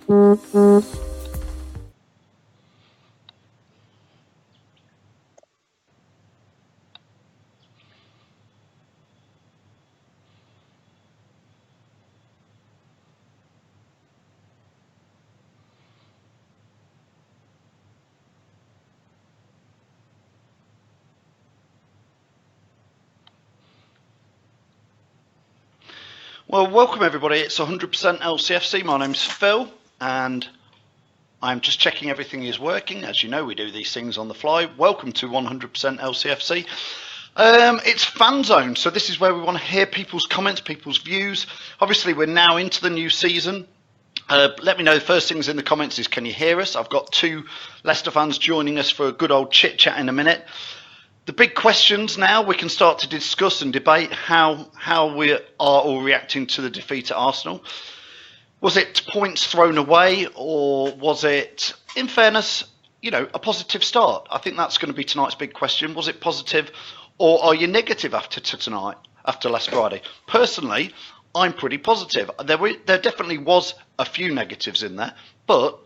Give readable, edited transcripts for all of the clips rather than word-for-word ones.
Well, welcome everybody. It's 100% LCFC. My name's Phil, and I'm just checking everything is working. As you know, we do these things on the fly. Welcome to 100% LCFC. It's Fanzone, so this is where we want to hear people's comments, people's views. Obviously, we're now into the new season. Let me know the first things in the comments is, can you hear us? I've got 2 Leicester fans joining us for a good old chit-chat in a minute. The big questions now, we can start to discuss and debate how we are all reacting to the defeat at Arsenal. Was it points thrown away, or was it, in fairness, a positive start? I think that's going to be tonight's big question. Was it positive, or are you negative after tonight, after last Friday? Personally, I'm pretty positive. There definitely was a few negatives in there, but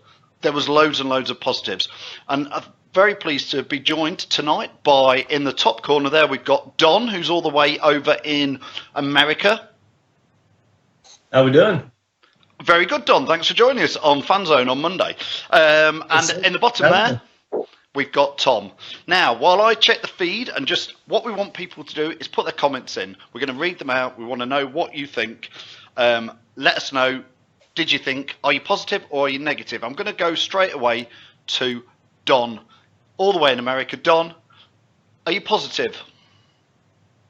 there was loads and loads of positives. And very pleased to be joined tonight by, in the top corner there, we've got Don, who's all the way over in America. How we doing? Very good, Don. Thanks for joining us on Fanzone on Monday. And in the bottom there, we've got Tom. Now, while I check the feed, and just what we want people to do is put their comments in. We're going to read them out. We want to know what you think. Let us know, did you think, are you positive or are you negative? I'm going to go straight away to Don, all the way in America. Don, are you positive?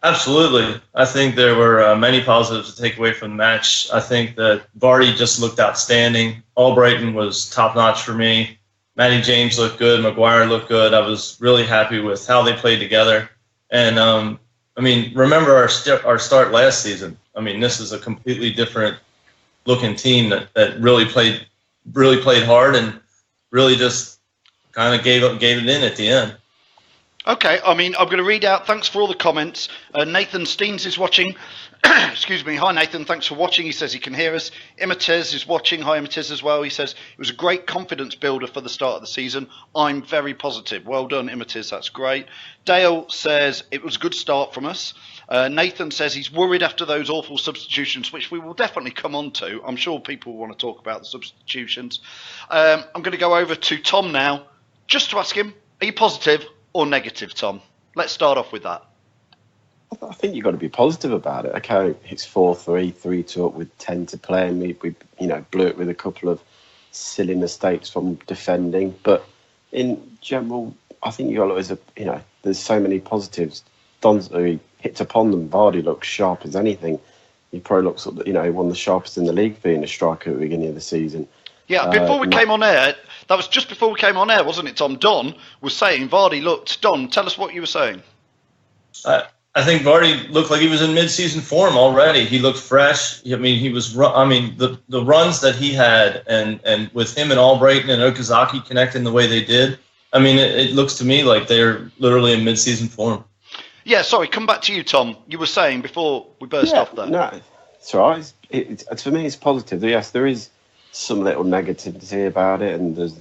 Absolutely. I think there were many positives to take away from the match. I think that Vardy just looked outstanding. Albrighton was top-notch for me. Matty James looked good. Maguire looked good. I was really happy with how they played together. And, remember our start last season. This is a completely different-looking team that really played hard and really just kind of gave it in at the end. Okay, I'm going to read out. Thanks for all the comments. Nathan Steens is watching. Excuse me. Hi, Nathan. Thanks for watching. He says he can hear us. Imatez is watching. Hi, Imatez as well. He says it was a great confidence builder for the start of the season. I'm very positive. Well done, Imatez. That's great. Dale says it was a good start from us. Nathan says he's worried after those awful substitutions, which we will definitely come on to. I'm sure people want to talk about the substitutions. I'm going to go over to Tom now, just to ask him, are you positive or negative, Tom? Let's start off with that. I think you've got to be positive about it. Okay, it's 4-3, 3-2 up with 10 to play, and we blew it with a couple of silly mistakes from defending. But in general, I think you got to there's so many positives. He hits upon them. Vardy looks sharp as anything. He probably looks, he won the sharpest in the league being a striker at the beginning of the season. Yeah, before we came on air, that was just before we came on air, wasn't it, Tom? Don was saying Vardy looked. Don, tell us what you were saying. I think Vardy looked like he was in mid-season form already. He looked fresh. He was. The runs that he had, and with him and Albrighton and Okazaki connecting the way they did, it looks to me like they're literally in mid-season form. Yeah, sorry. Come back to you, Tom. You were saying before we burst off there. No, it's all right. For me, it's positive. Yes, there is some little negativity about it, and there's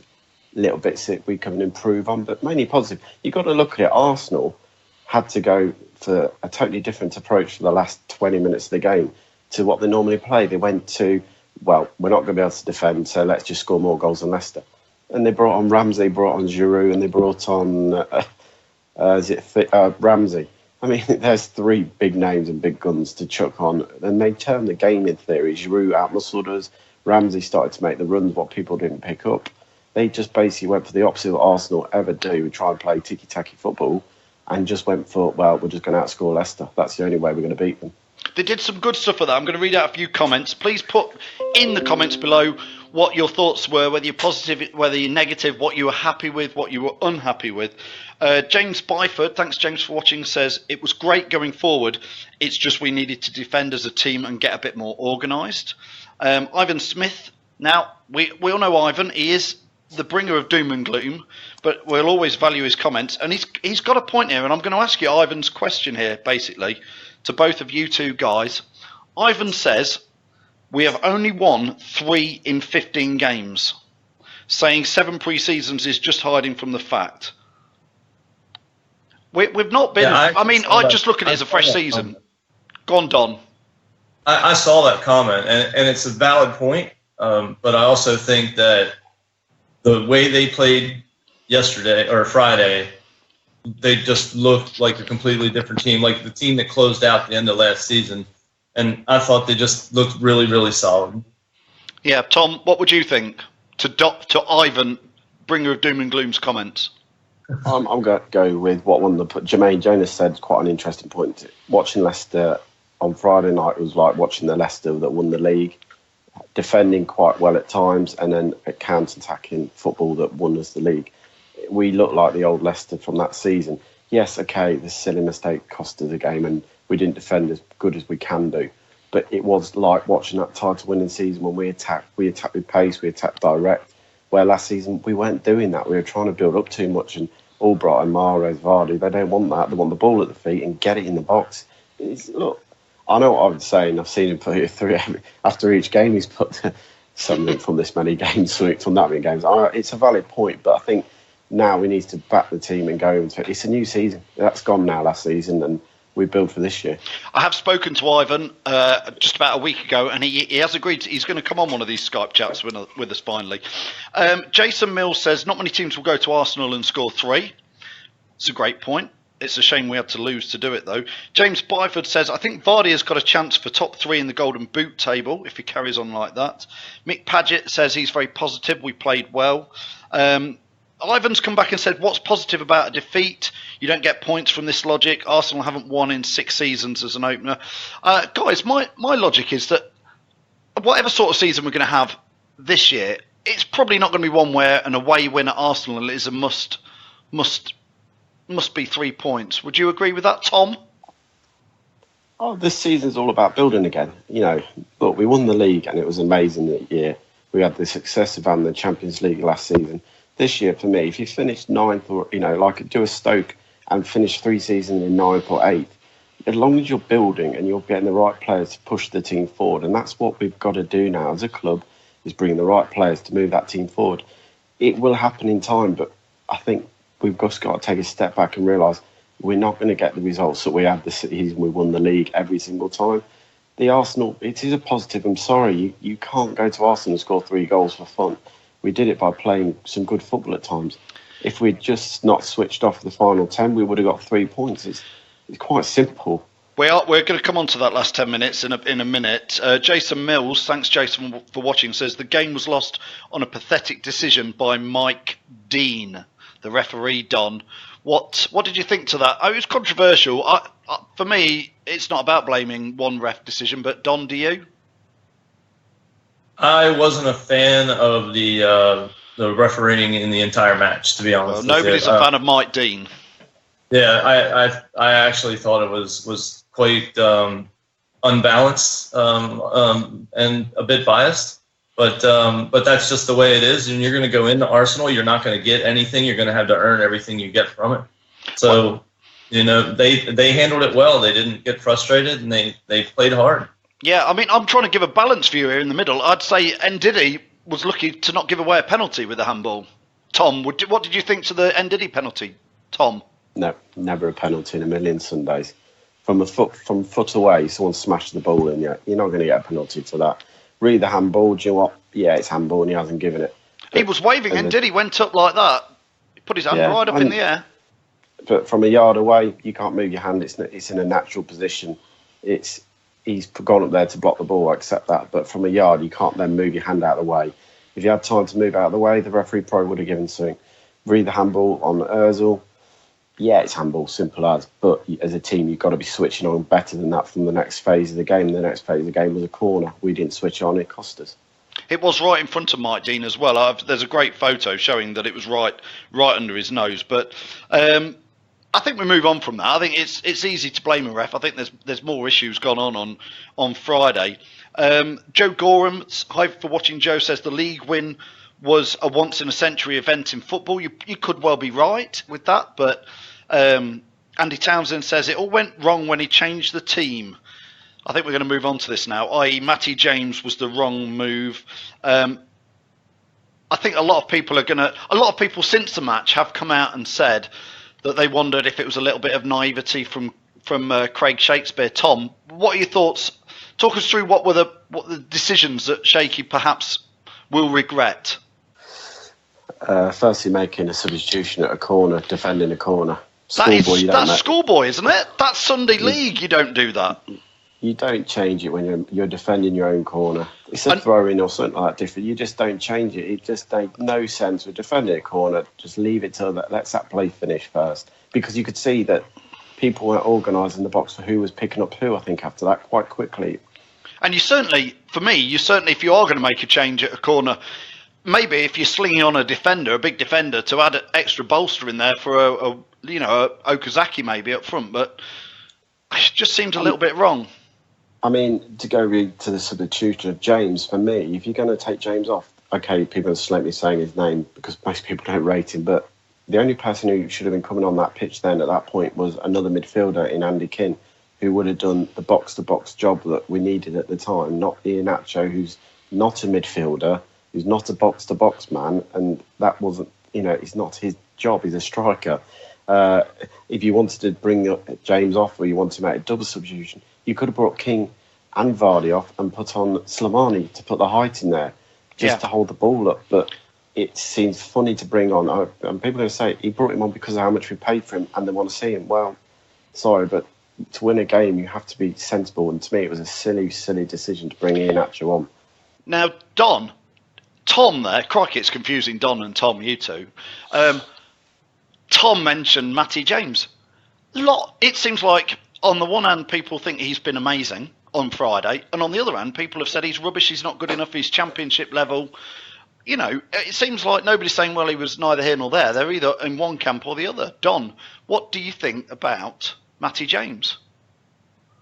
little bits that we can improve on, but mainly positive. You've got to look at it. Arsenal had to go for a totally different approach for the last 20 minutes of the game to what they normally play. They went to, we're not going to be able to defend, so let's just score more goals than Leicester. And they brought on Ramsey, brought on Giroud, and they brought on Ramsey. There's 3 big names and big guns to chuck on, and they turned the game in theory. Giroud out-muscled us. Ramsey started to make the runs, what people didn't pick up. They just basically went for the opposite of what Arsenal ever do and try and play tiki-taki football, and just went for, we're just going to outscore Leicester. That's the only way we're going to beat them. They did some good stuff with that. I'm going to read out a few comments. Please put in the comments below what your thoughts were, whether you're positive, whether you're negative, what you were happy with, what you were unhappy with. James Byford, thanks James for watching, says, it was great going forward. It's just we needed to defend as a team and get a bit more organised. Ivan Smith, now, we all know Ivan. He is the bringer of doom and gloom, but we'll always value his comments. And he's got a point here, and I'm going to ask you Ivan's question here, basically, to both of you two guys. Ivan says, We have only won 3 in 15 games. Saying 7 pre-seasons is just hiding from the fact. We've not been... Yeah, I just look at it as a fresh season. Go on, Don. I saw that comment, and it's a valid point, but I also think that the way they played yesterday or Friday, they just looked like a completely different team, like the team that closed out the end of last season, and I thought they just looked really, really solid. Yeah, Tom, what would you think to Ivan, bringer of doom and gloom's comments? I'm going to go with what Jermaine Jonas said, quite an interesting point. Watching Leicester on Friday night was like watching the Leicester that won the league, defending quite well at times, and then a counter-attacking football that won us the league. We look like the old Leicester from that season. Yes, okay, the silly mistake cost us the game, and we didn't defend as good as we can do. But it was like watching that title-winning season when we attacked with pace, we attacked direct. Where last season we weren't doing that. We were trying to build up too much, and Albright and Mahrez, Vardy, they don't want that. They want the ball at the feet and get it in the box. Look, I know what I would say, and I've seen him put 3 after each game. He's put something from this many games, something from that many games. It's a valid point, but I think now we need to back the team and go into it. It's a new season. That's gone now last season, and we build for this year. I have spoken to Ivan just about a week ago, and he has agreed he's going to come on one of these Skype chats with us finally. Jason Mills says, not many teams will go to Arsenal and score 3. It's a great point. It's a shame we had to lose to do it, though. James Byford says, I think Vardy has got a chance for top 3 in the Golden Boot table if he carries on like that. Mick Paget says he's very positive. We played well. Ivan's come back and said, what's positive about a defeat? You don't get points from this logic. Arsenal haven't won in 6 seasons as an opener. Guys, my logic is that whatever sort of season we're going to have this year, it's probably not going to be one where an away win at Arsenal is a must be 3 points. Would you agree with that, Tom? Oh, this season's all about building again. You know, look, we won the league and it was amazing that year. We had the success of the Champions League last season. This year, for me, if you finish 9th or, like do a Stoke and finish 3 seasons in 9th or 8th, as long as you're building and you're getting the right players to push the team forward, and that's what we've got to do now as a club, is bring the right players to move that team forward. It will happen in time, but I think we've just got to take a step back and realise we're not going to get the results that we had this season. We won the league every single time. The Arsenal, it is a positive. I'm sorry, you can't go to Arsenal and score 3 goals for fun. We did it by playing some good football at times. If we'd just not switched off the final 10, we would have got 3 points. It's quite simple. We're going to come on to that last 10 minutes in a minute. Jason Mills, thanks Jason for watching, says the game was lost on a pathetic decision by Mike Dean, the referee, Don. What did you think to that? It was controversial. For me, it's not about blaming one ref decision, but Don, do you? I wasn't a fan of the refereeing in the entire match, to be honest. Well, nobody's a fan of Mike Dean. Yeah, I actually thought it was quite unbalanced and a bit biased. But that's just the way it is. And you're going to go into Arsenal, you're not going to get anything. You're going to have to earn everything you get from it. So, they handled it well. They didn't get frustrated, and they played hard. Yeah, I mean, I'm trying to give a balanced view here in the middle. I'd say Ndidi was lucky to not give away a penalty with the handball. Tom, what did you think to the Ndidi penalty, Tom? No, never a penalty in a million Sundays. From foot away, someone smashed the ball in. You're not going to get a penalty for that. Read the handball. Do you know what? Yeah, it's handball, and he hasn't given it. He was waving, Ndidi went up like that. He put his hand right up in the air. But from a yard away, you can't move your hand. It's in a natural position. He's gone up there to block the ball, I accept that. But from a yard, you can't then move your hand out of the way. If you had time to move out of the way, the referee probably would have given something. Read the handball on Ozil. Yeah, it's handball, simple as. But as a team, you've got to be switching on better than that from the next phase of the game. The next phase of the game was a corner. We didn't switch on. It cost us. It was right in front of Mike Dean as well. There's a great photo showing that it was right under his nose. But I think we move on from that. I think it's easy to blame a ref. I think there's more issues gone on Friday. Joe Gorham's, hi for watching. Joe says the league win was a once in a century event in football. You could well be right with that, but Andy Townsend says it all went wrong when he changed the team. I think we're going to move on to this now, i.e. Matty James was the wrong move. I think a lot of people since the match have come out and said that they wondered if it was a little bit of naivety from Craig Shakespeare. Tom, what are your thoughts? Talk us through what were the decisions that Shaky perhaps will regret. Firstly, making a substitution at a corner, defending a corner. That's schoolboy, isn't it? That's Sunday League. You don't do that. You don't change it when you're defending your own corner. It's a throw-in or something like that different. You just don't change it. It just makes no sense. We're defending a corner. Just leave it till let's that play finish first. Because you could see that people were organising the box for who was picking up who, I think, after that quite quickly. And you certainly, if you are going to make a change at a corner, maybe if you're slinging on a big defender, to add an extra bolster in there for a Okazaki maybe up front, but it just seems a little bit wrong. I mean, to go to the substitution of James, for me, if you're going to take James off, okay, people are slightly saying his name because most people don't rate him, but the only person who should have been coming on that pitch then at that point was another midfielder in Andy King, who would have done the box-to-box job that we needed at the time, not Iheanacho, who's not a midfielder, who's not a box-to-box man, and that wasn't, it's not his job. He's a striker. If you wanted to bring James off or you wanted to make a double substitution, you could have brought King and Vardy off and put on Slimani to put the height in there, just to hold the ball up. But it seems funny to bring on, and people are going to say he brought him on because of how much we paid for him and they want to see him. Well, sorry, but to win a game, you have to be sensible. And to me, it was a silly, silly decision to bring Iheanacho on. Now, Tom there, crikey, it's confusing, Don and Tom, you two. Tom mentioned Matty James. It seems like, on the one hand, people think he's been amazing on Friday, and on the other hand, people have said he's rubbish, he's not good enough, he's championship level. It seems like nobody's saying, well, he was neither here nor there. They're either in one camp or the other. Don, what do you think about Matty James?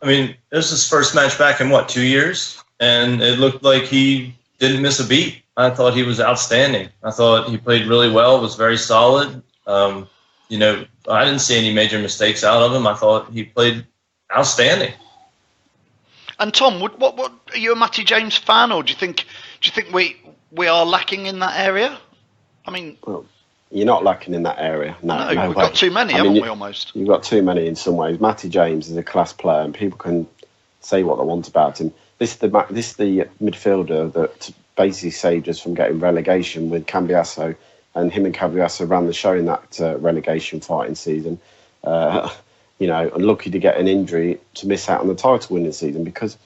I mean, this is his first match back in, 2 years? And it looked like he didn't miss a beat. I thought he was outstanding. I thought he played really well, was very solid. I didn't see any major mistakes out of him. I thought he played outstanding. And Tom, what are you a Matty James fan, or do you think we are lacking in that area? I mean, well, you're not lacking in that area. No, we've got too many, haven't we? Almost. You've got too many in some ways. Matty James is a class player, and people can say what they want about him. This is the midfielder that basically saved us from getting relegation with Cambiasso, and him and Cambiasso ran the show in that relegation fighting season. Unlucky to get an injury to miss out on the title winning season, because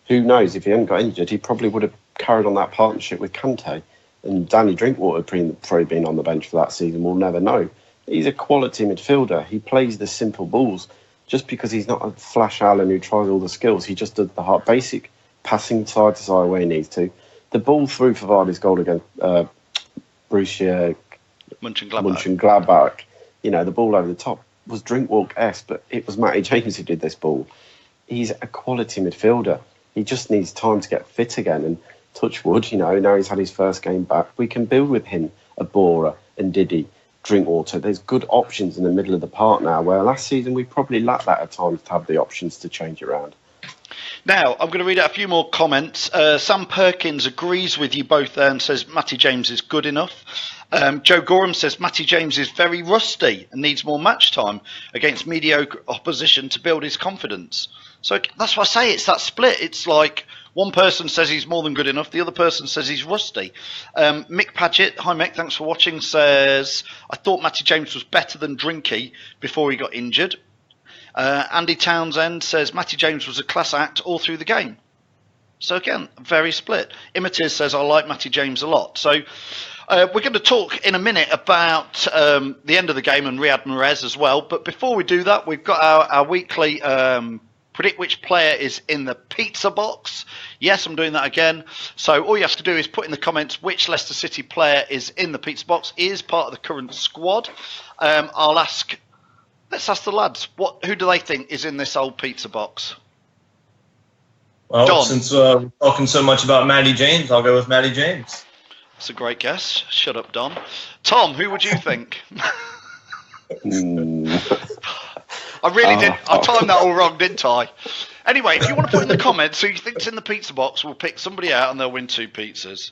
who knows, if he hadn't got injured, he probably would have carried on that partnership with Kante. And Danny Drinkwater probably been on the bench for that season. We'll never know. He's a quality midfielder. He plays the simple balls. Just because he's not a flash Allen who tries all the skills, he just does the hard basic passing side to side where he needs to. The ball through for Vardy's goal against Borussia Mönchengladbach, the ball over the top was Drinkwater-esque, but it was Matty James who did this ball. He's a quality midfielder. He just needs time to get fit again, and touch wood, now he's had his first game back. We can build with him, Abora and Diddy, Drinkwater. There's good options in the middle of the park now, where last season we probably lacked that at times to have the options to change it around. Now, I'm going to read out a few more comments. Sam Perkins agrees with you both there and says Matty James is good enough. Joe Gorham says Matty James is very rusty and needs more match time against mediocre opposition to build his confidence. So that's why I say it's that split. It's like one person says he's more than good enough, the other person says he's rusty. Mick Paget, hi Mick, thanks for watching, says, I thought Matty James was better than Drinky before he got injured. Andy Townsend says Matty James was a class act all through the game. So again, very split. Imitiz says I like Matty James a lot. So we're going to talk in a minute about the end of the game and Riyad Mahrez as well. But before we do that, we've got our weekly predict which player is in the pizza box. Yes, I'm doing that again. So all you have to do is put in the comments which Leicester City player is in the pizza box, is part of the current squad. Let's ask the lads, who do they think is in this old pizza box? Well, Don. Since we're talking so much about Matty James, I'll go with Matty James. That's a great guess. Shut up, Don. Tom, who would you think? I really did. I timed that all wrong, didn't I? Anyway, if you want to put in the comments who you think's in the pizza box, we'll pick somebody out and they'll win 2 pizzas.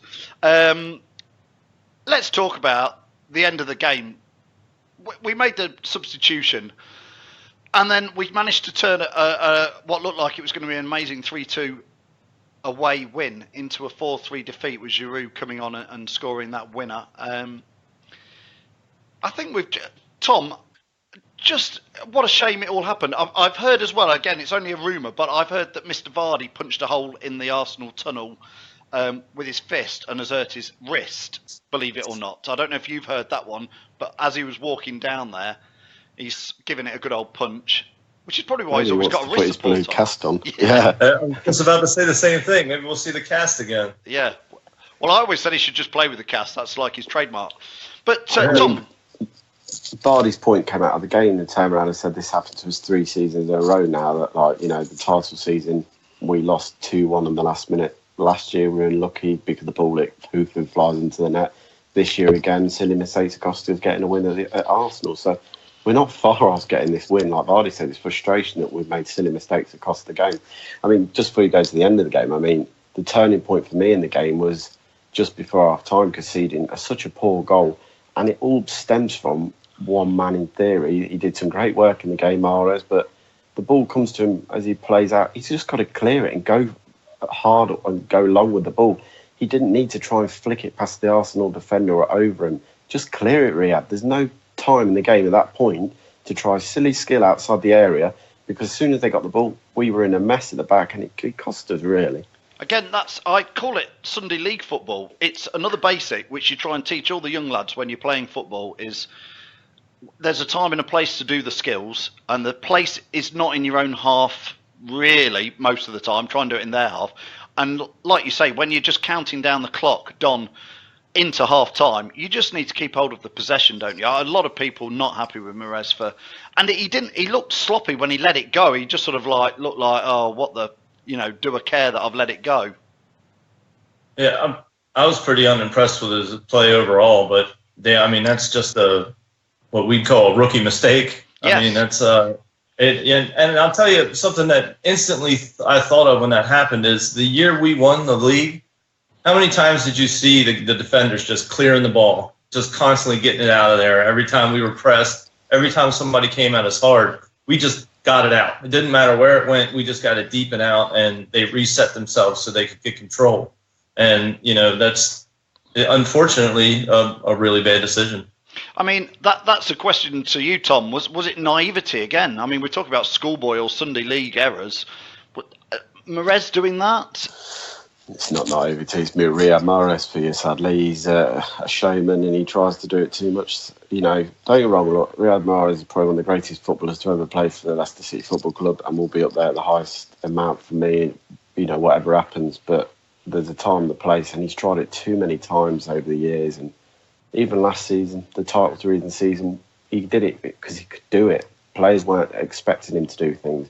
Let's talk about the end of the game. We made the substitution, and then we managed to turn what looked like it was going to be an amazing 3-2 away win into a 4-3 defeat with Giroud coming on and scoring that winner. I think Tom, just what a shame it all happened. I've heard as well, again, it's only a rumour, but I've heard that Mr. Vardy punched a hole in the Arsenal tunnel with his fist and has hurt his wrist, believe it or not. I don't know if you've heard that one, but as he was walking down there, he's giving it a good old punch, which is probably why he's always got a wrist support blue cast on. Yeah. I was about to say the same thing. Maybe we'll see the cast again. Yeah. Well, I always said he should just play with the cast. That's like his trademark. But, Tom... Vardy's point came out of the game and turned around and said this happened to us 3 seasons in a row now, that, like, you know, the title season, we lost 2-1 in the last minute. Last year we were unlucky because the ball hoofing flies into the net. This year again, silly mistakes cost us getting a win at Arsenal. So we're not far off getting this win. Like Vardy said, it's frustration that we've made silly mistakes that cost the game. I mean, just before you go to the end of the game, I mean, the turning point for me in the game was just before half time, conceding such a poor goal. And it all stems from one man in theory. He did some great work in the game, Mahrez, but the ball comes to him as he plays out. He's just got to clear it and go hard and go long with the ball. He didn't need to try and flick it past the Arsenal defender or over him. Just clear it, Riyad. There's no time in the game at that point to try silly skill outside the area, because as soon as they got the ball, we were in a mess at the back, and it cost us, really. Again, I call it Sunday League football. It's another basic which you try and teach all the young lads when you're playing football is there's a time and a place to do the skills, and the place is not in your own half, really, most of the time. Try and do it in their half. And like you say, when you're just counting down the clock, Don, into half time, you just need to keep hold of the possession, don't you? A lot of people not happy with Mahrez and he looked sloppy when he let it go. He just sort of looked like, oh, what the, do I care that I've let it go? Yeah, I was pretty unimpressed with his play overall, but yeah, I mean, that's just what we'd call a rookie mistake. Yes. I mean, that's and I'll tell you something that instantly I thought of when that happened is the year we won the league. How many times did you see the defenders just clearing the ball, just constantly getting it out of there? Every time we were pressed, every time somebody came at us hard, we just got it out. It didn't matter where it went. We just got it deep and out, and they reset themselves so they could get control. And, that's unfortunately a really bad decision. I mean, that's a question to you, Tom. Was it naivety again? I mean, we're talking about schoolboy or Sunday League errors. Mahrez doing that? It's not naivety. It's Riyad Mahrez for you, sadly. He's a showman and he tries to do it too much. Don't get wrong, look, Riyad Mahrez is probably one of the greatest footballers to ever play for the Leicester City Football Club and will be up there at the highest amount for me, whatever happens. But there's a time and a place, and he's tried it too many times over the years. And even last season, the title to reading season, he did it because he could do it. Players weren't expecting him to do things.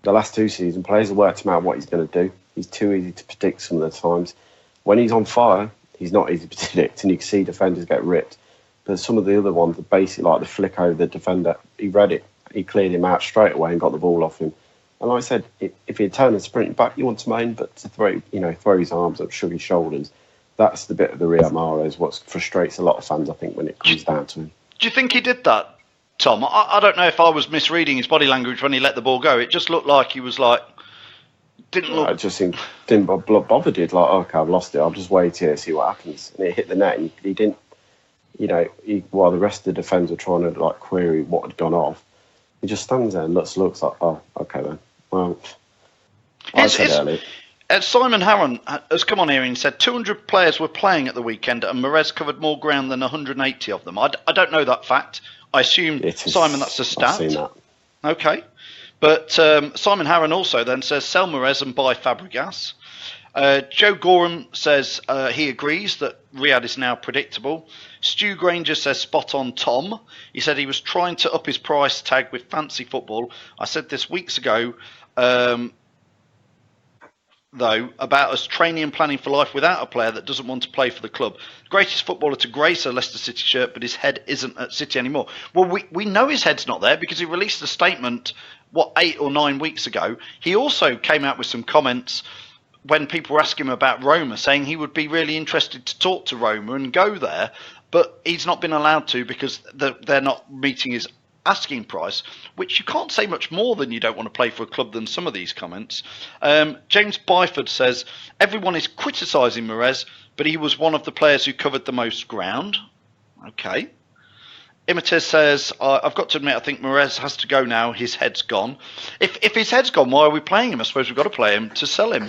The last 2 seasons, players have worked him out what he's going to do. He's too easy to predict some of the times. When he's on fire, he's not easy to predict, and you can see defenders get ripped. But some of the other ones are basically like the flick over the defender. He read it, he cleared him out straight away and got the ball off him. And like I said, if he'd turn and sprint back, you want to moan, but to throw his arms up, shrug his shoulders, that's the bit of the Riyad Mahrez what frustrates a lot of fans, I think, when it comes down to him. Do you think he did that, Tom? I don't know if I was misreading his body language when he let the ball go. It just looked like he was like, didn't look. I just think didn't bother. Did like, okay, I've lost it. I'll just wait here, see what happens. And it hit the net, and he didn't. While the rest of the defenders were trying to like query what had gone off, he just stands there and looks like, oh, okay then. Well, Simon Harron has come on here and said 200 players were playing at the weekend, and Mahrez covered more ground than 180 of them. I don't know that fact. I assume, Simon, that's a stat. I've seen that. Okay. But Simon Harron also then says, sell Mahrez and buy Fabregas. Joe Gorham says he agrees that Riyad is now predictable. Stu Granger says, spot on, Tom. He said he was trying to up his price tag with fancy football. I said this weeks ago. though, about us training and planning for life without a player that doesn't want to play for the club. The greatest footballer to grace a Leicester City shirt, but his head isn't at City anymore. Well, we know his head's not there because he released a statement, 8 or 9 weeks ago. He also came out with some comments when people were asking him about Roma, saying he would be really interested to talk to Roma and go there, but he's not been allowed to because they're not meeting his asking price, which you can't say much more than you don't want to play for a club than some of these comments. James Byford says, everyone is criticising Mahrez, but he was one of the players who covered the most ground. Okay. Imites says, I've got to admit, I think Mahrez has to go now. His head's gone. If his head's gone, why are we playing him? I suppose we've got to play him to sell him.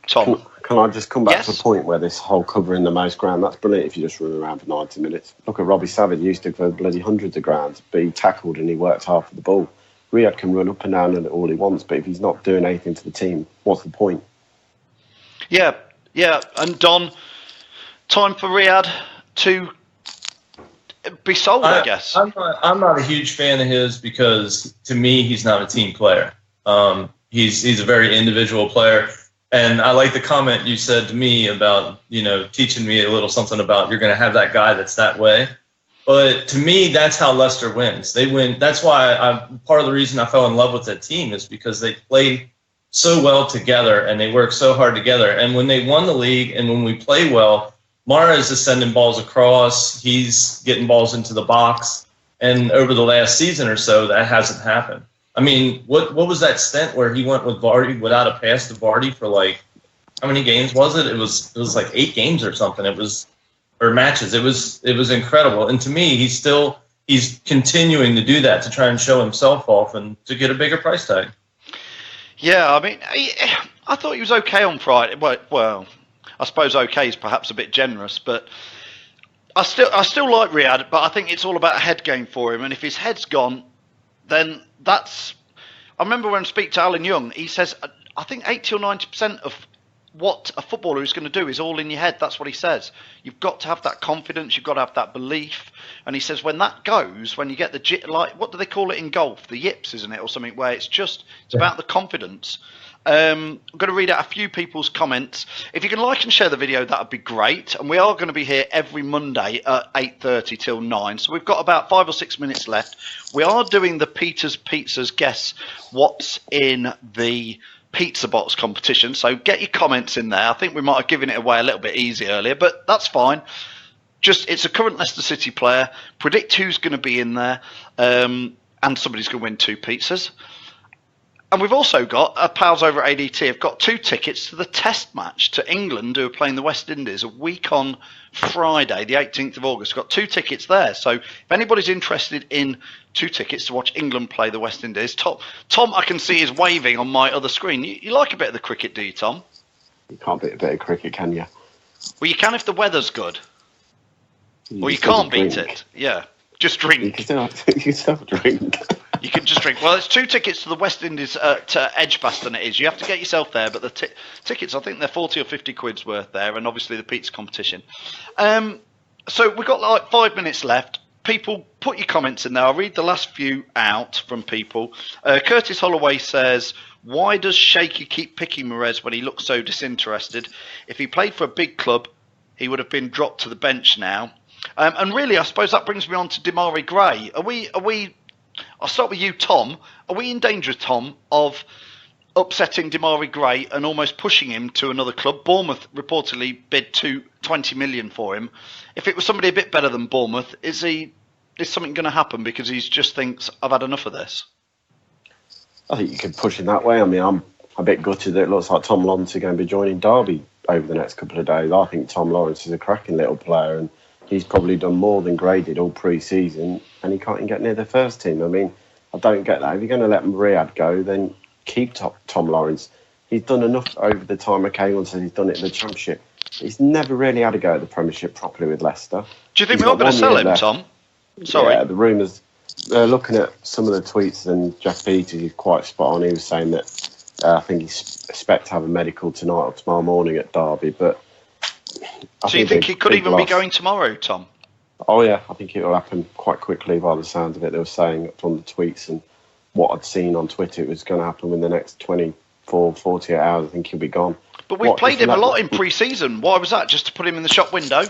Tom? Can I just come back to the point where this whole covering the most ground, that's brilliant if you just run around for 90 minutes. Look at Robbie Savage, he used to cover bloody hundreds of grounds, but he tackled and he worked hard for the ball. Riyad can run up and down and all he wants, but if he's not doing anything to the team, what's the point? Yeah. And Don, time for Riyad to be sold, I guess. I'm not a huge fan of his because, to me, he's not a team player. He's a very individual player. And I like the comment you said to me about, teaching me a little something about you're going to have that guy that's that way. But to me, that's how Leicester wins. They win. That's why part of the reason I fell in love with that team is because they play so well together and they work so hard together. And when they won the league and when we play well, Mahrez is sending balls across. He's getting balls into the box. And over the last season or so, that hasn't happened. I mean, what was that stint where he went with Vardy without a pass to Vardy for how many games was it? It was like 8 games or something. Or matches. It was incredible. And to me, he's continuing to do that to try and show himself off and to get a bigger price tag. Yeah, I mean, I thought he was okay on Friday. Well, I suppose okay is perhaps a bit generous, but I still like Riyad, but I think it's all about a head game for him. And if his head's gone, then that's... I remember when I speak to Alan Young, he says, I think 80 or 90% of what a footballer is going to do is all in your head. That's what he says. You've got to have that confidence. You've got to have that belief. And he says when that goes, when you get what do they call it in golf? The yips, isn't it? Or something where it's about the confidence. I'm going to read out a few people's comments. If you can like and share the video, that would be great. And we are going to be here every Monday at 8:30 till 9. So we've got about 5 or 6 minutes left. We are doing the Peter's Pizzas Guess What's in the Pizza Box competition. So get your comments in there. I think we might have given it away a little bit easy earlier, but that's fine. It's a current Leicester City player. Predict who's going to be in there. And somebody's going to win 2 pizzas. And we've also got, our pals over at ADT have got 2 tickets to the test match to England, who are playing the West Indies a week on Friday, the 18th of August. Got 2 tickets there. So if anybody's interested in 2 tickets to watch England play the West Indies, Tom, I can see is waving on my other screen. You like a bit of the cricket, do you, Tom? You can't beat a bit of cricket, can you? Well, you can if the weather's good. Or you can't beat it. Yeah, just drink. You can still drink. You can just drink. Well, it's 2 tickets to the West Indies to Edgbaston it is. You have to get yourself there, but the tickets, I think they're 40 or 50 quid's worth there, and obviously the pizza competition. So we've got 5 minutes left. People, put your comments in there. I'll read the last few out from people. Curtis Holloway says, why does Shaky keep picking Mahrez when he looks so disinterested? If he played for a big club, he would have been dropped to the bench now. And really, I suppose that brings me on to Demarai Gray. Are we? I'll start with you, Tom. Are we in danger, Tom, of upsetting Demarai Gray and almost pushing him to another club? Bournemouth reportedly bid 20 million for him. If it was somebody a bit better than Bournemouth, is something going to happen because he just thinks, I've had enough of this? I think you could push him that way. I mean, I'm a bit gutted that it looks like Tom Lawrence is going to be joining Derby over the next couple of days. I think Tom Lawrence is a cracking little player and he's probably done more than Gray did all pre-season and he can't even get near the first team. I mean, I don't get that. If you're going to let Riyad go, then keep Tom Lawrence. He's done enough over the time. Okay, once he's done it in the Championship. He's never really had a go at the Premiership properly with Leicester. Do you think we're not going to sell him, left. Tom? Sorry. Yeah, the rumours. Looking at some of the tweets, and Jack Peters is quite spot on. He was saying that I think he expects to have a medical tonight or tomorrow morning at Derby. But so you think he could even be going tomorrow, Tom? Oh yeah, I think it will happen quite quickly by the sound of it. They were saying from the tweets and what I'd seen on Twitter, it was going to happen in the next 24, 48 hours. I think he'll be gone. But we played him a lot in pre-season. Why was that? Just to put him in the shop window?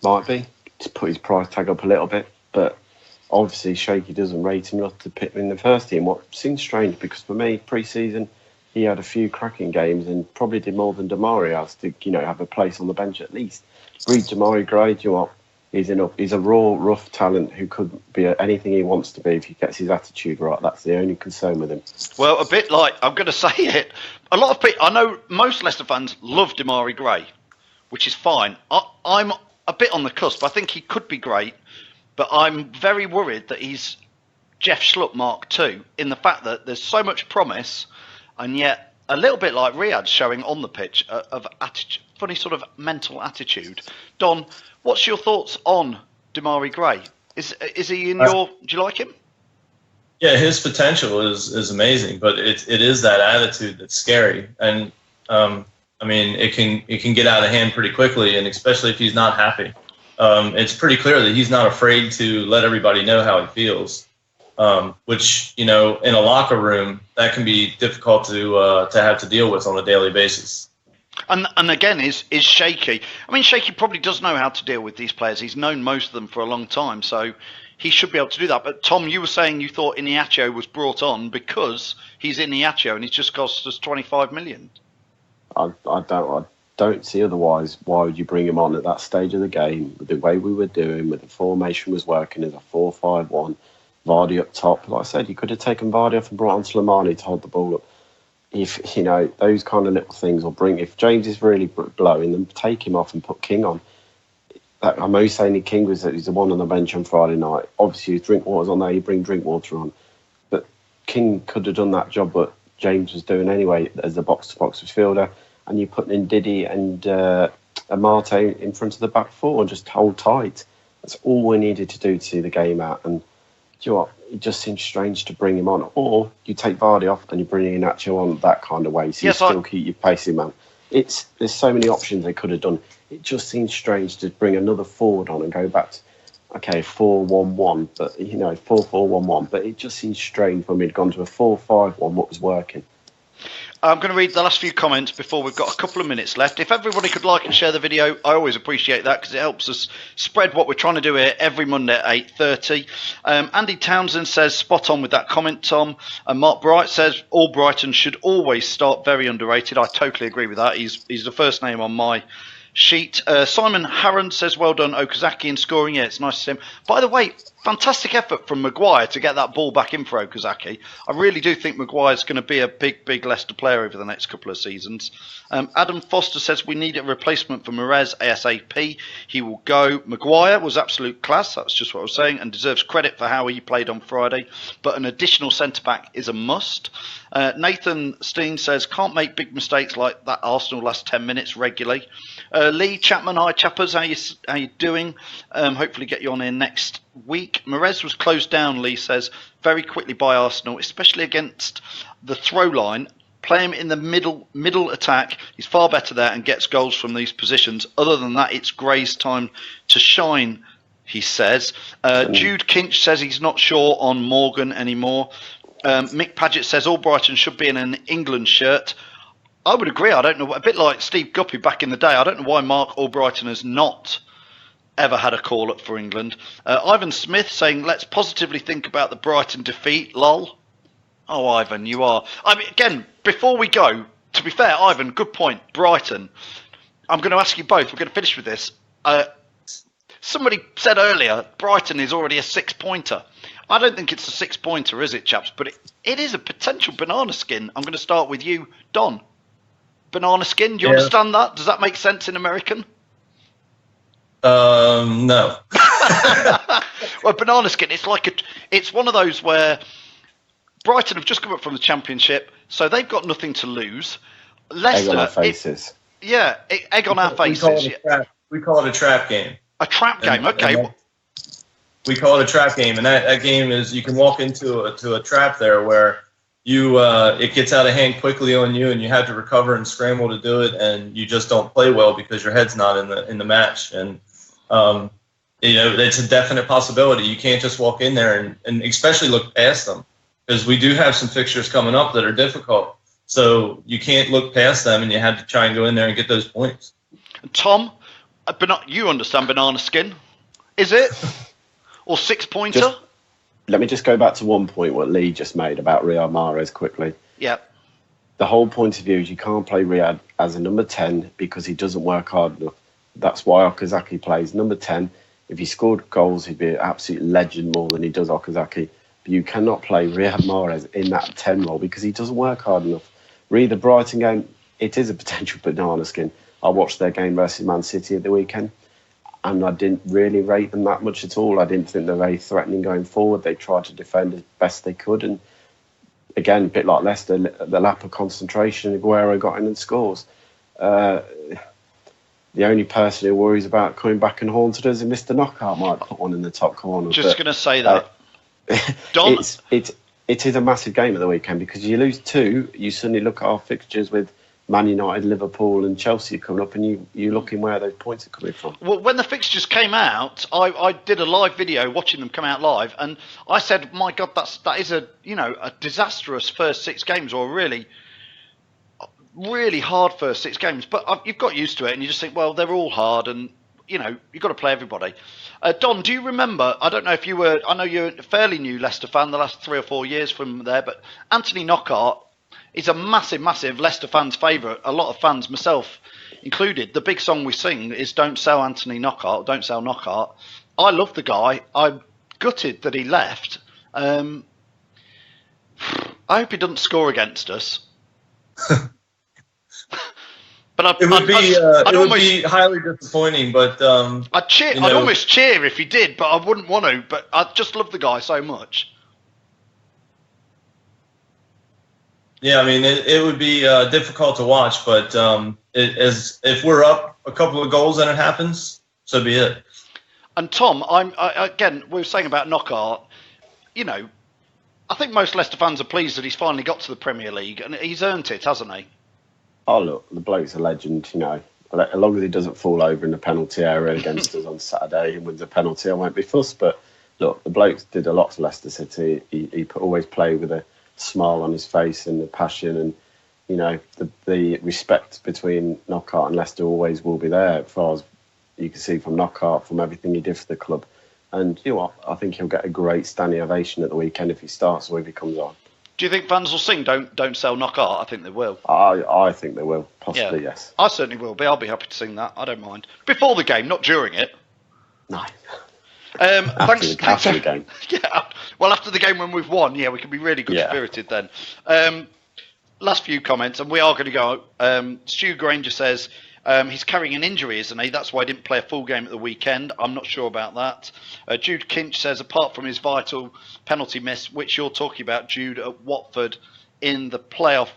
Might be. To put his price tag up a little bit. But obviously, Shaky doesn't rate him enough to pick him in the first team. What seems strange, because for me, pre-season, he had a few cracking games and probably did more than Damari has to, have a place on the bench at least. Read Damari Gray, do you know what? He's a raw, rough talent who could be anything he wants to be if he gets his attitude right. That's the only concern with him. Well, a bit like, I'm going to say it, a lot of people, I know most Leicester fans love Damari Gray, which is fine. I'm a bit on the cusp. I think he could be great, but I'm very worried that he's Jeff Schlupp Mark II, in the fact that there's so much promise, and yet a little bit like Riyad's showing on the pitch of attitude, funny sort of mental attitude. Don, what's your thoughts on Damari Gray? Is he in your? Do you like him? Yeah, his potential is amazing, but it is that attitude that's scary, and it can get out of hand pretty quickly, and especially if he's not happy. It's pretty clear that he's not afraid to let everybody know how he feels, which in a locker room that can be difficult to have to deal with on a daily basis. And again, is Shaky. I mean, Shaky probably does know how to deal with these players. He's known most of them for a long time, so he should be able to do that. But Tom, you were saying you thought Iniacho was brought on because he's Iniacho and he's just cost us 25 million. I don't see otherwise. Why would you bring him on at that stage of the game with the way we were doing, with the formation was working as a 4-5-1, Vardy up top? Like I said, you could have taken Vardy off and brought on Slimani to hold the ball up. If those kind of little things, or if James is really blowing, then take him off and put King on. I'm only saying King was that he's the one on the bench on Friday night. Obviously, his Drinkwater's on there. You bring Drinkwater on, but King could have done that job, but James was doing anyway as the box-to-box midfielder. And you're putting in Diddy and Amate in front of the back four and just hold tight. That's all we needed to do to see the game out. And do you know what? It just seems strange to bring him on. Or you take Vardy off and you bring Iniacho on that kind of way. So you still keep your pacing man. There's so many options they could have done. It just seems strange to bring another forward on and go back to, 4-1-1, but 4-4-1-1. But it just seems strange when we'd gone to a 4-5-1, what was working. I'm going to read the last few comments before we've got a couple of minutes left. If everybody could like and share the video, I always appreciate that because it helps us spread what we're trying to do here every Monday at 8:30. Andy Townsend says, spot on with that comment, Tom. And Mark Bright says, all Brighton should always start very underrated. I totally agree with that. He's the first name on my sheet. Simon Harron says, well done, Okazaki, in scoring. Yeah, it's nice to see him. By the way, fantastic effort from Maguire to get that ball back in for Okazaki. I really do think Maguire's going to be a big Leicester player over the next couple of seasons. Adam Foster says, we need a replacement for Mahrez ASAP. He will go. Maguire was absolute class, that's just what I was saying, and deserves credit for how he played on Friday. But an additional centre-back is a must. Nathan Steen says, can't make big mistakes like that Arsenal last 10 minutes regularly. Lee Chapman, hi chappers, how you doing? Hopefully get you on here next week. Mahrez was closed down, Lee says, very quickly by Arsenal, especially against the throw line. Play him in the middle attack. He's far better there and gets goals from these positions. Other than that, it's Gray's time to shine, he says. Jude Kinch says he's not sure on Morgan anymore. Mick Paget says all Brighton should be in an England shirt. I would agree. I don't know, a bit like Steve Guppy back in the day. I don't know why Mark Albrighton has not ever had a call-up for England. Ivan Smith saying, let's positively think about the Brighton defeat, lol. Oh, Ivan, you are. I mean, again, before we go, to be fair, Ivan, good point, Brighton. I'm going to ask you both, we're going to finish with this. Somebody said earlier, Brighton is already a 6-pointer. I don't think it's a 6-pointer, is it, chaps? But it is a potential banana skin. I'm going to start with you, Don. Banana skin, do you understand that? Does that make sense in American? No. Well, banana skin, it's one of those where Brighton have just come up from the Championship, so they've got nothing to lose. Leicester, egg on our faces. Egg on our faces. We call it a trap game. A trap game, okay. We call it a trap game, and that game is you can walk into a trap there where it gets out of hand quickly on you, and you have to recover and scramble to do it, and you just don't play well because your head's not in the match. And it's a definite possibility. You can't just walk in there and especially look past them, because we do have some fixtures coming up that are difficult. So you can't look past them, and you have to try and go in there and get those points. Tom, you understand banana skin, is it? Or 6-pointer? Let me just go back to one point what Lee just made about Riyad Mahrez quickly. Yeah. The whole point of view is you can't play Riyad as a number 10 because he doesn't work hard enough. That's why Okazaki plays number 10. If he scored goals, he'd be an absolute legend more than he does Okazaki. But you cannot play Riyad Mahrez in that 10 role because he doesn't work hard enough. Read the Brighton game, it is a potential banana skin. I watched their game versus Man City at the weekend, and I didn't really rate them that much at all. I didn't think they're very threatening going forward. They tried to defend as best they could, and again, a bit like Leicester, the lack of concentration, Aguero got in and scores. The only person who worries about coming back and haunted us is Mr. Knockout might put one in the top corner. Just going to say that. Don? It is a massive game at the weekend because you lose 2, you suddenly look at our fixtures with Man United, Liverpool and Chelsea coming up, and you're looking where those points are coming from. Well, when the fixtures came out, I did a live video watching them come out live, and I said, "My God, that is a disastrous first 6 games, or really, really hard first 6 games." But you've got used to it, and you just think, well, they're all hard, and you've got to play everybody. Don, do you remember? I don't know if you were. I know you're a fairly new Leicester fan, the last 3 or 4 years from there, but Anthony Knockaert. He's a massive, massive Leicester fans' favourite. A lot of fans, myself included. The big song we sing is "Don't Sell Anthony Knockaert." Don't sell Knockaert. I love the guy. I'm gutted that he left. I hope he doesn't score against us. But it would be highly disappointing. But I'd cheer. I'd almost cheer if he did, but I wouldn't want to. But I just love the guy so much. Yeah, I mean, it would be difficult to watch, but if we're up a couple of goals and it happens, so be it. And Tom, again, we were saying about Knockaert. I think most Leicester fans are pleased that he's finally got to the Premier League, and he's earned it, hasn't he? Oh, look, the bloke's a legend, As long as he doesn't fall over in the penalty area against us on Saturday and wins a penalty, I won't be fussed. But look, the bloke did a lot for Leicester City. He always played with a smile on his face and the passion, and the respect between Knockaert and Leicester always will be there, as far as you can see from Knockaert, from everything he did for the club. And I think he'll get a great standing ovation at the weekend if he starts or if he comes on. Do you think fans will sing "Don't Sell Knockaert"? I think they will. I think they will, possibly. Yeah. Yes. I certainly will be. I'll be happy to sing that. I don't mind. Before the game, not during it. No. After the game. Yeah. Well, after the game when we've won, we can be really good-spirited then. Last few comments, and we are going to go. Stu Granger says he's carrying an injury, isn't he? That's why he didn't play a full game at the weekend. I'm not sure about that. Jude Kinch says, apart from his vital penalty miss, which you're talking about, Jude, at Watford in the playoff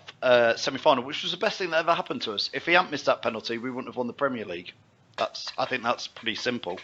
semi-final, which was the best thing that ever happened to us. If he hadn't missed that penalty, we wouldn't have won the Premier League. I think that's pretty simple,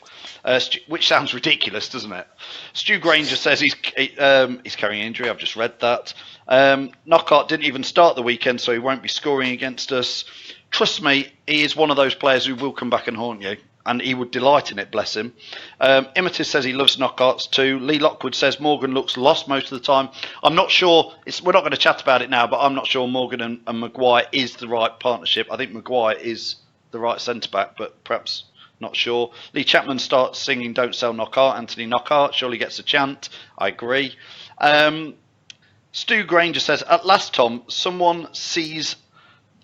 which sounds ridiculous, doesn't it? Stu Granger says he's carrying injury. I've just read that. Knockaert didn't even start the weekend, so he won't be scoring against us. Trust me, he is one of those players who will come back and haunt you, and he would delight in it, bless him. Imitis says he loves Knockaerts too. Lee Lockwood says Morgan looks lost most of the time. I'm not sure, we're not going to chat about it now, but I'm not sure Morgan and Maguire is the right partnership. I think Maguire is the right centre-back, but perhaps not sure. Lee Chapman starts singing "Don't Sell Knockaert," Anthony Knockaert, surely gets a chant. I agree. Stu Granger says, at last, Tom, someone sees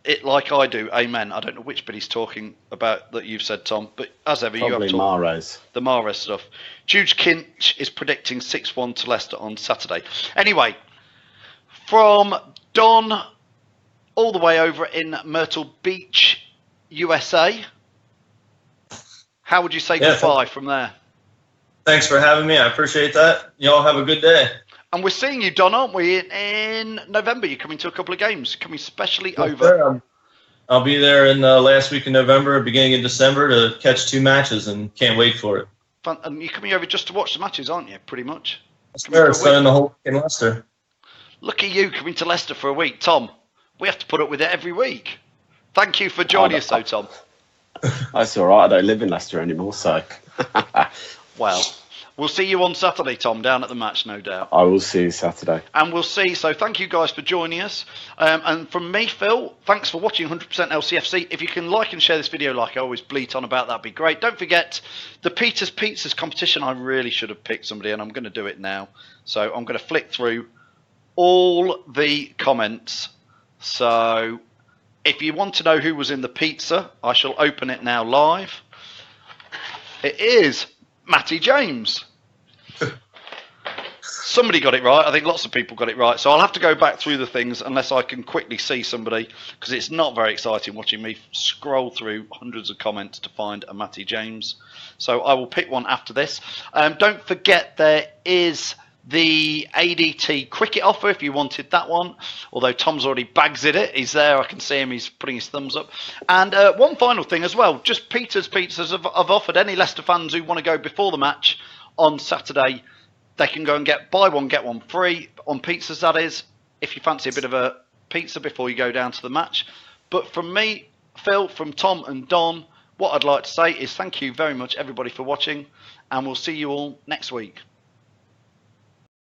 it like I do. Amen. I don't know which bit he's talking about that you've said, Tom, but as ever, probably you have Mahrez. The Mahrez stuff. Jude Kinch is predicting 6-1 to Leicester on Saturday. Anyway, from Don all the way over in Myrtle Beach, USA. How would you say goodbye from there? Thanks for having me. I appreciate that. You all have a good day. And we're seeing you, Don, aren't we? In November, you're coming to a couple of games. Coming specially over. Sure. I'll be there in the last week of November, beginning of December, to catch 2 matches, and can't wait for it. Fun. And you're coming over just to watch the matches, aren't you? Pretty much. Sure, spending the whole week in Leicester. Look at you coming to Leicester for a week, Tom. We have to put up with it every week. Thank you for joining us, though, Tom. That's all right. I don't live in Leicester anymore, so. Well, We'll see you on Saturday, Tom, down at the match, no doubt. I will see you Saturday. And we'll see. So thank you guys for joining us. And from me, Phil, thanks for watching 100% LCFC. If you can like and share this video like I always bleat on about, that'd be great. Don't forget the Peter's Pizzas competition. I really should have picked somebody, and I'm going to do it now. So I'm going to flick through all the comments. So if you want to know who was in the pizza, I shall open it now live. It is Matty James. Somebody got it right. I think lots of people got it right. So I'll have to go back through the things unless I can quickly see somebody, because it's not very exciting watching me scroll through hundreds of comments to find a Matty James. So I will pick one after this. Don't forget there is the ADT cricket offer if you wanted that one, although Tom's already bagsed it. He's there, I can see him, he's putting his thumbs up. And one final thing as well, just Peter's Pizzas have offered any Leicester fans who want to go before the match on Saturday, they can go and buy one get one free on pizzas, that is, if you fancy a bit of a pizza before you go down to the match. But from me, Phil, from Tom and Don, what I'd like to say is thank you very much everybody for watching, and we'll see you all next week.